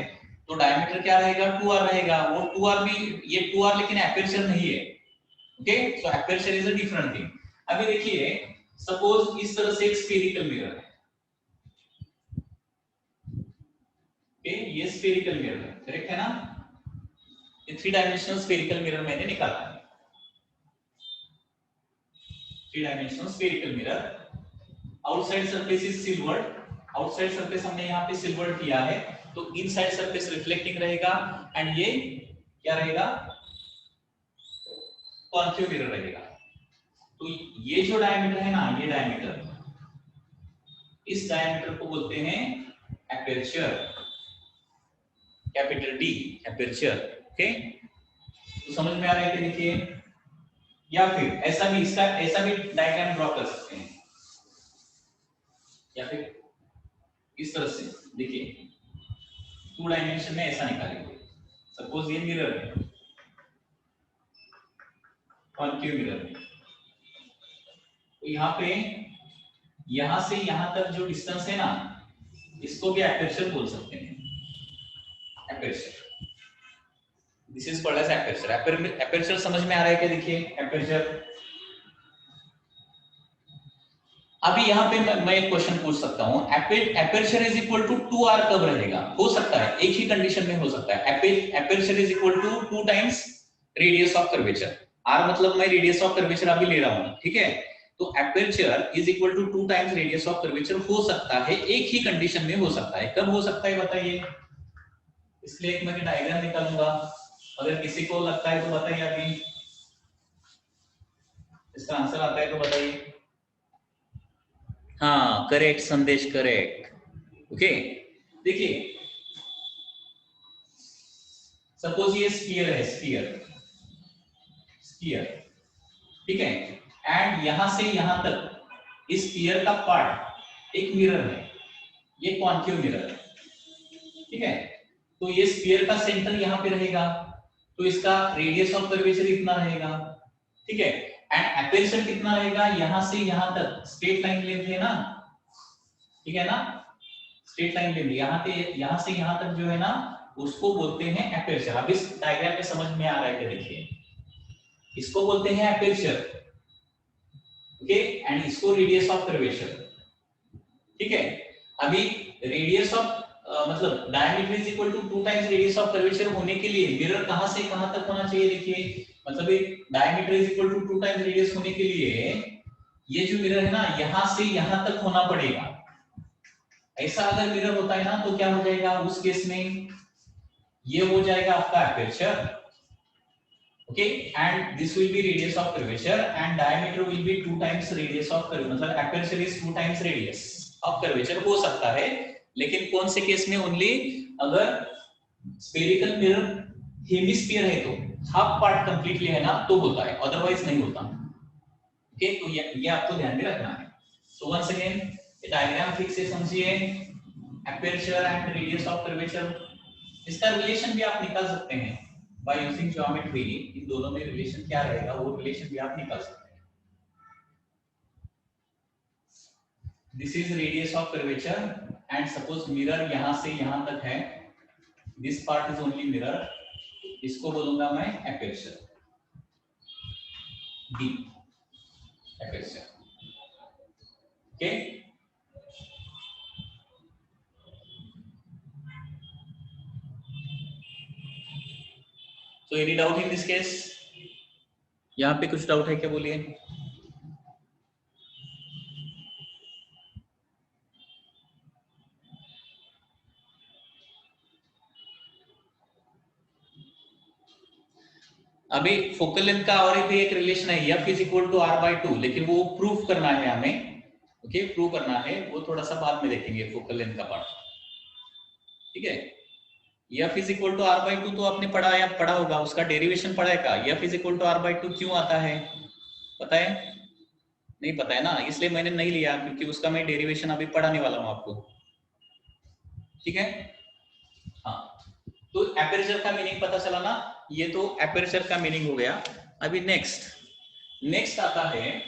तो डायमीटर क्या रहेगा? 2r रहेगा। वो 2r भी, ये 2r लेकिन एपर्चर नहीं है। Okay, so aperture is a different thing. अभी देखिए, सपोज इस तरह से एक स्फेरिकल मिरर है, ओके, ये स्फेरिकल मिरर है, करेक्ट है ना? ये 3 डायमेंशनल स्फेरिकल मिरर मैंने निकाला है, 3 dimensional spherical mirror. Outside surface is silvered, outside surface हमने यहाँ पे सिल्वर्ड किया है, तो इनसाइड सरफेस रिफ्लेक्टिंग रहेगा, एंड ये क्या रहेगा? कॉन्केव मिरर रहेगा। तो ये जो डायमीटर है ना, ये डायमीटर, इस डायमीटर को बोलते हैं aperture, capital D, aperture. Okay, तो समझ में आ रहा है कि देखिए, या फिर ऐसा भी, इसका ऐसा भी डायग्राम ड्रॉ कर सकते हैं, या फिर इस तरह से देखिए, 2 डायमेंशन में ऐसा निकालेंगे। सपोज ये मिरर है, कॉन्केव मिरर है, तो यहाँ पे, यहां से यहां तक जो डिस्टेंस है ना, इसको भी एपर्चर बोल सकते हैं, aperture. This is called as aperture. Aperture समझ में आ रहा है क्या? देखिए एपर्चर। अभी यहाँ पे मैं एक क्वेश्चन पूछ सकता हूँ, aperture is equal to 2r कब रहेगा? हो सकता है एक ही कंडीशन में हो सकता है, aperture is equal to 2 times radius of curvature. r मतलब मैं रेडियस ऑफ कर्वेचर अभी ले रहा हूँ, ठीक है? तो aperture is equal to 2 times radius of curvature हो सकता है, एक ही कंडीशन में हो सकता है। कब हो सकता है बताइए? इसलिए एक मैं डायग्राम निकालूंगा, अगर किसी को लगता है तो बताइए, अभी इसका आंसर आता है तो बताइए। हाँ करेक्ट संदेश, करेक्ट। ओके, देखिए सपोज ये स्फीयर है, स्फीयर, ठीक है, एंड यहां से यहां तक इस स्फीयर का पार्ट एक मिरर है, ये कॉन्केव मिरर है, ठीक है? तो ये स्फीयर का सेंटर यहां पे रहेगा, तो इसका रेडियस ऑफ कर्वेचर इतना रहेगा, ठीक है? एंड एपर्चर कितना रहेगा? यहां से यहां तक स्ट्रेट लाइन लेंथ है ना, ठीक है ना, स्ट्रेट लाइन लेंथ, यहां से यहां तक जो है ना, उसको बोलते हैं एपर्चर। अब इस डायग्राम में समझ में आ रहा है कि देखिए, इसको बोलते हैं एपर्चर, ओके, एंड इसको रेडियस ऑफ कर्वेचर, ठीक है? अभी रेडियस ऑफ मतलब diameter is equal to 2 times radius of curvature होने के लिए मिरर कहां से कहां तक होना चाहिए? देखिए, मतलब एक diameter is equal to 2 times radius होने के लिए ये जो मिरर है ना, यहां से यहां तक होना पड़ेगा। ऐसा अगर मिरर होता है ना, तो क्या हो जाएगा उस केस में? ये हो जाएगा आपका aperture, okay, and this will be radius of curvature and diameter will be 2 times radius of curvature, मतलब aperture is 2 times radius of curvature हो सकता है, लेकिन कौन से केस में? ओनली अगर स्फेरिकल मिरर हेमिस्फीयर है, तो हाफ पार्ट कंप्लीटली है ना, तो होता है, अदरवाइज नहीं होता, ओके? तो ये आपको ध्यान में रखना है। सो वंस अगेन डायग्राम ठीक से समझिए, aperture and radius of curvature, इसका रिलेशन भी आप निकाल सकते हैं बाय यूजिंग ज्योमेट्री। इन दोनों में रिलेशन क्या रहेगा, वो रिलेशन भी आप निकाल सकते हैं। This is radius of curvature and suppose mirror यहां से यहां तक है, this part is only mirror, इसको बोलूंगा मैं aperture, D, aperture, okay? So any doubt in this case? यहाँ पे कुछ डाउट है क्या? बोलिए। अभी फोकल लेंथ का और एक रिलेशन है, F is equal to R by two, लेकिन वो प्रूफ करना है हमें, ओके? प्रूव करना है, वो थोड़ा सा बाद में देखेंगे फोकल लेंथ का पार्ट, ठीक है? F is equal to R by two तो आपने पढ़ा या पढ़ा होगा, उसका डेरिवेशन पढ़ा है का? F is equal to R by two क्यों आता है पता है? नहीं पता है ना, इसलिए मैंने नहीं लिया, क्योंकि उसका मैं डेरिवेशन अभी पढ़ाने वाला हूं आपको, ठीक है? हाँ, तो एपर्चर का मीनिंग पता चला ना, ये तो एपर्चर का मीनिंग हो गया। अभी नेक्स्ट आता है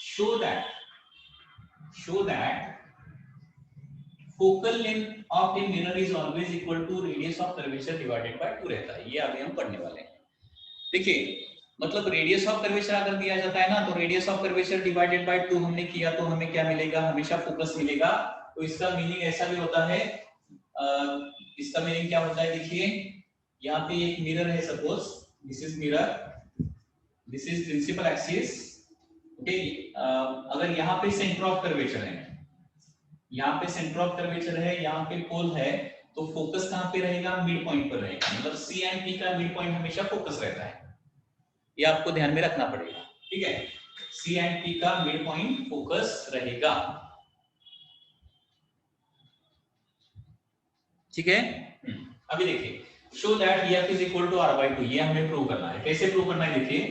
show that focal length of a mirror is always equal to radius of curvature divided by 2 रहता है। ये अभी हम पढ़ने वाले हैं। देखिए, मतलब रेडियस ऑफ कर्वेचर अगर दिया जाता है ना, तो radius of curvature divided by 2 हमने किया, तो हमें क्या मिलेगा? हमेशा फोकस मिलेगा। तो इसका मीनिंग ऐसा भी होता है, इसका मीनिंग क्या होता है? देखिए, यहाँ पे एक मिरर है, suppose this is mirror, this is principal axis, okay? अगर यहाँ पे सेंटर ऑफ कर्वेचर है, यहाँ पे सेंटर ऑफ कर्वेचर है, यहाँ पे पोल है, तो फोकस कहाँ पे रहेगा? मिड पॉइंट पर रहेगा, मतलब सी एंड पी का मिड पॉइंट हमेशा फोकस रहता है, ये आपको ध्यान में रखना पड़ेगा, ठीक है? सी एंड पी का मिड पॉइंट फोकस रहेगा। ठीक है, अभी देखिए, show that EF is equal to R/2, ये हमें प्रूव करना है। कैसे प्रूव करना है देखिए,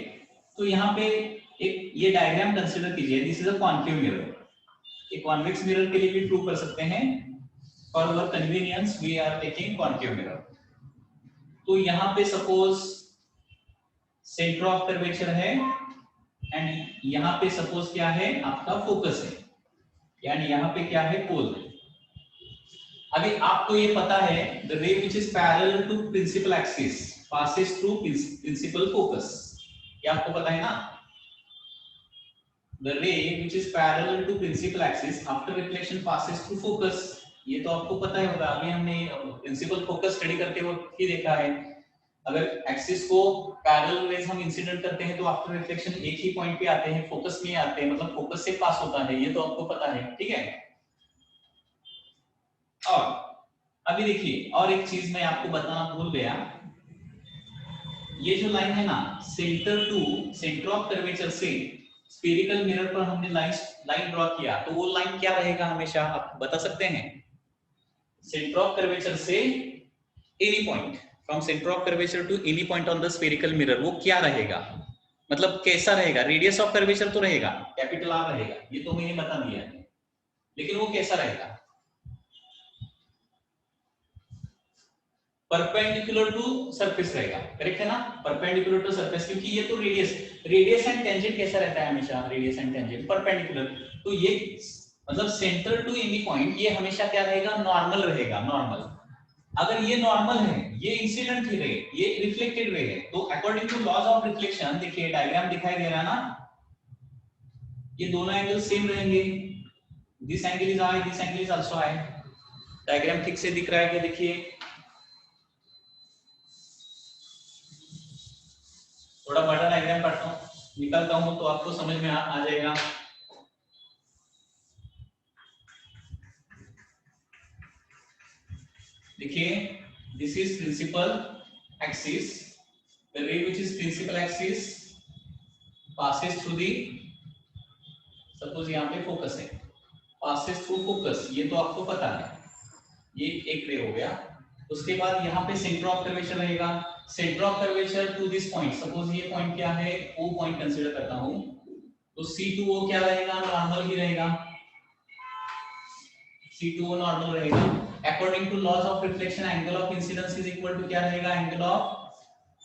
तो यहाँ पे एक ये डायग्राम कंसीडर कीजिए, this is a concave mirror. एक कॉन्वेक्स मिरर के लिए भी प्रूव कर सकते हैं, for our convenience we are taking concave mirror. तो यहाँ पे सपोज सेंटर ऑफ कर्वेचर है एंड यहाँ पे सपोज क्या है आपका फोकस है, यानी यहाँ पे क्या है पोल है। अभी आपको ये पता है the ray which is parallel to principal axis passes through principal focus, ये आपको पता है ना। The ray which is parallel to principal axis after reflection passes through focus, ये तो आपको पता ही होगा, अभी हमने प्रिंसिपल फोकस स्टडी करते वक्त ही देखा है। अगर एक्सिस को पैरेलल रेज हम इंसिडेंट करते हैं तो आफ्टर रिफ्लेक्शन एक ही पॉइंट पे आते हैं, फोकस में आते हैं, मतलब फोकस से पास होता है, ये तो आपको पता है। ठीक है, और अभी देखिए और एक चीज मैं आपको बताना भूल गया, ये जो लाइन है ना सेंटर ऑफ कर्वेचर से स्फेरिकल मिरर पर हमने लाइन ड्रॉ किया, तो वो लाइन क्या रहेगा हमेशा, आप बता सकते हैं? सेंटर ऑफ कर्वेचर से any point, from centre of curvature to any point on the spherical mirror, वो क्या रहेगा, मतलब कैसा रहेगा? रेडियस ऑफ कर्वेचर तो रहेगा, कैपिटल R रहेगा, ये तो मैंने बता दिया है, लेकिन वो कैसा रहेगा? परपेंडिकुलर टू सरफेस रहेगा, करेक्ट है ना, परपेंडिकुलर टू सरफेस, क्योंकि ये तो रेडियस एंड टेंजेंट कैसा रहता है हमेशा, रेडियस एंड टेंजेंट परपेंडिकुलर, तो ये मतलब सेंटर टू एनी पॉइंट ये हमेशा क्या रहेगा, नॉर्मल रहेगा, नॉर्मल। अगर ये नॉर्मल है, ये इंसिडेंट रे, ये रिफ्लेक्टेड रे है, तो according to laws of reflection, देखिए डायग्राम दिखाई दे रहा है ना, ये दोनों एंगल सेम रहेंगे, this angle is I, this angle is also I. Diagram ठीक से दिख रहा है क्या? देखिए थोड़ा बड़ा डायग्राम करता हूँ, निकालता हूँ तो आपको समझ में आ जाएगा। देखिए this is principal axis, the ray which is principal axis passes through the, suppose यहाँ पे फोकस है, passes through फोकस, ये तो आपको पता है, ये एक रे हो गया। उसके बाद यहाँ पे सेंटर ऑफ कर्वेचर रहेगा, centre of curvature to this point, suppose ये पॉइंट क्या है, O पॉइंट कंसीडर करता हूँ, तो C2O क्या रहेगा, नॉर्मल ही रहेगा, C2O नॉर्मल रहेगा। According to laws of reflection angle of incidence is equal to क्या रहेगा, एंगल ऑफ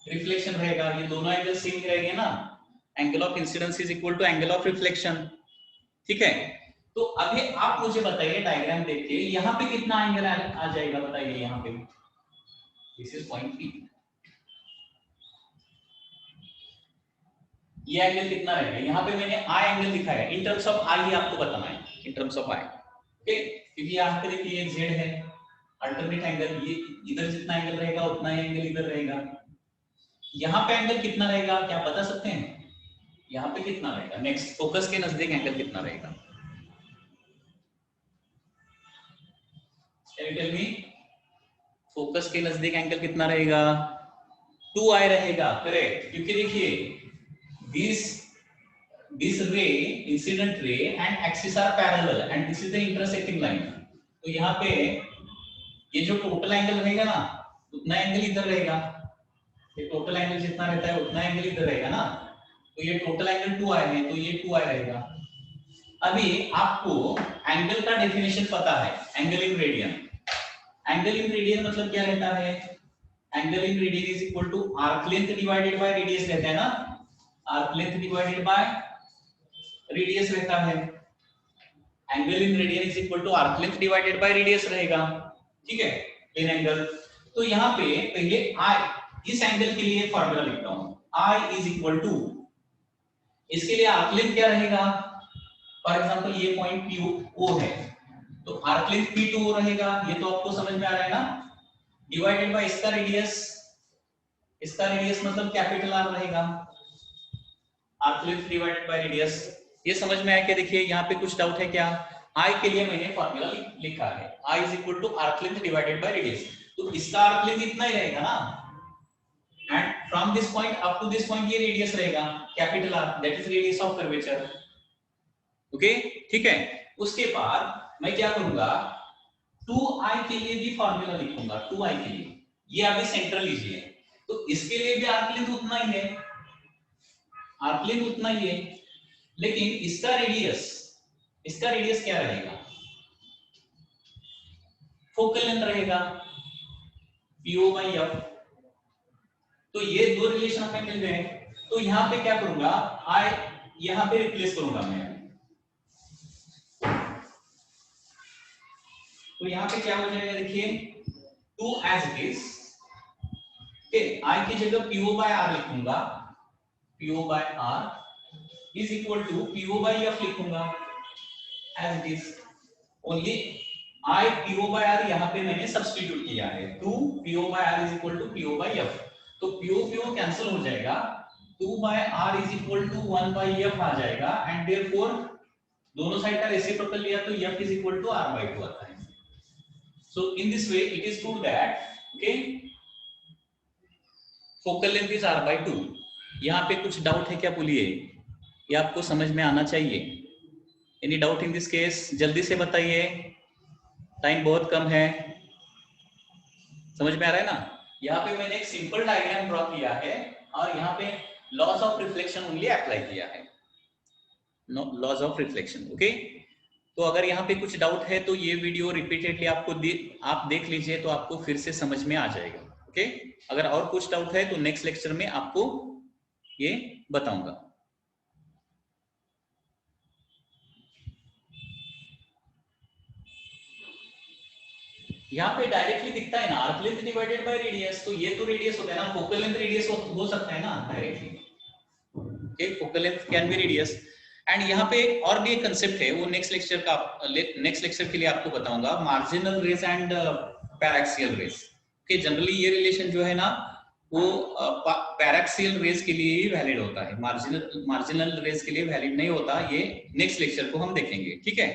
रिफ्लेक्शन रहेगा, ये दोनों एंगल सेम ही रहेंगे ना, angle of incidence is equal to angle of reflection. ठीक है, तो अभी आप मुझे बताइए डायग्राम देख के यहाँ पे कितना एंगल आ जाएगा, बताइए यहाँ पे, दिस इज पॉइंट P, ये एंगल कितना रहेगा, यहाँ पे मैंने I एंगल दिखाया, इन टर्म्स ऑफ I ही आपको बताना है, in terms of I, okay, क्योंकि यहाँ पे देखिए ये Z है, अल्टरनेट एंगल, ये इधर जितना एंगल रहेगा उतना ही एंगल इधर रहेगा। यहाँ पे एंगल कितना रहेगा, क्या बता सकते हैं? यहाँ पे कितना रहेगा, नेक्स्ट फोकस के नजदीक एंगल कितना रहेगा, can you tell me? Focus के नजदीक एंगल कितना रहेगा? 2i रहेगा, करेक्ट, क्योंकि देखिए this ray, incident ray and axis are parallel and this is the intersecting line, तो यहाँ पे ये जो टोटल एंगल रहेगा ना, उतना एंगल इधर रहेगा, ये टोटल एंगल जितना रहता है उतना एंगल इधर रहेगा ना, तो ये टोटल एंगल 2i है, तो ये 2i रहेगा। अभी आपको एंगल का डेफिनेशन पता है, angle in radian, angle in radian मतलब क्या रहता है, angle in radian is equal to arc length divided by radius रहता है ना, arc length divided by radius रहता है, angle in radian is equal to arc length divided by radius रहेगा। ठीक है, प्लेन एंगल, तो यहाँ पे पहले I, इस एंगल के लिए फॉर्मूला लिखता हूँ, I इज इक्वल टू, इसके लिए आर्क लेंथ क्या रहेगा, फॉर एग्जांपल ये पॉइंट PO है, तो आर्क लेंथ P2O रहेगा, ये तो आपको समझ में आ रहा है ना, डिवाइडेड बाय इसका रेडियस मतलब कैपिटल R रहेगा, arc length divided by radius, ये समझ में आया क्या? देखिए यहाँ पे कुछ डाउट है क्या? I के लिए मैंने फॉर्मूला लिखा है, I is equal to arc length divided by radius, तो इसका आर्क लेंथ इतना ही रहेगा ना, and from this point up to this point ये रेडियस रहेगा capital R, that is radius of curvature. Okay, ठीक है। उसके बाद मैं क्या करूंगा, 2i के लिए भी फॉर्मूला लिखूंगा, 2i के लिए, ये अभी सेंटर लीजिए, तो इसके लिए भी आर्क लेंथ उतना ही है, आर्क लेंथ उतना ही है, लेकिन इसका रेडियस क्या रहेगा, फोकल लेंथ रहेगा PO बाई F। तो ये दो रिलेशन हमें मिल गए, तो यहां पे क्या करूंगा, I यहां पे रिप्लेस करूंगा मैं, तो यहां पे क्या हो जाएगा, देखिए 2 एज इट इज, I की जगह PO बाय R लिखूंगा, PO by R is equal to PO by F लिखूंगा as it is, only I PO by R यहाँ पे मैंने सब्स्टिट्यूट किया है, 2 PO by R is equal to PO by F, तो PO कैंसिल हो जाएगा, 2 by R is equal to 1 by F आ जाएगा, एंड देयरफॉर दोनों साइड का रेसिप्रोकल लिया तो F is equal to R bye 2 आता है। So in this way it is proved that, okay, focal length is R by 2। यहाँ पे कुछ डाउट है क्या, बोलिए, ये आपको समझ में आना चाहिए। Any doubt in this case, जल्दी से बताइए, टाइम बहुत कम है, समझ में आ रहा है ना। यहाँ पे मैंने एक सिंपल डायग्राम ड्रॉ किया है और यहाँ पे laws of reflection only apply किया है, लॉज ऑफ रिफ्लेक्शन। ओके, तो अगर यहाँ पे कुछ डाउट है तो ये वीडियो रिपीटेडली आप देख लीजिए, तो आपको फिर से समझ में आ जाएगा। ओके, अगर और कुछ डाउट है तो नेक्स्ट लेक्चर में आपको ये बताऊंगा। यहाँ पे डायरेक्टली दिखता है ना, arc length divided by radius, तो ये तो रेडियस होता है ना, फोकल लेंथ रेडियस हो सकता है ना directly. Okay, focal length can be radius, and यहाँ पे और भी एक कंसेप्ट है, वो नेक्स्ट लेक्चर के लिए आपको बताऊंगा, marginal rays and paraxial rays. Okay, generally ये रिलेशन जो है ना वो पैराक्सियल रेज के लिए ही वैलिड होता है, मार्जिनल रेज के लिए वैलिड नहीं होता, ये नेक्स्ट लेक्चर को हम देखेंगे, ठीक है।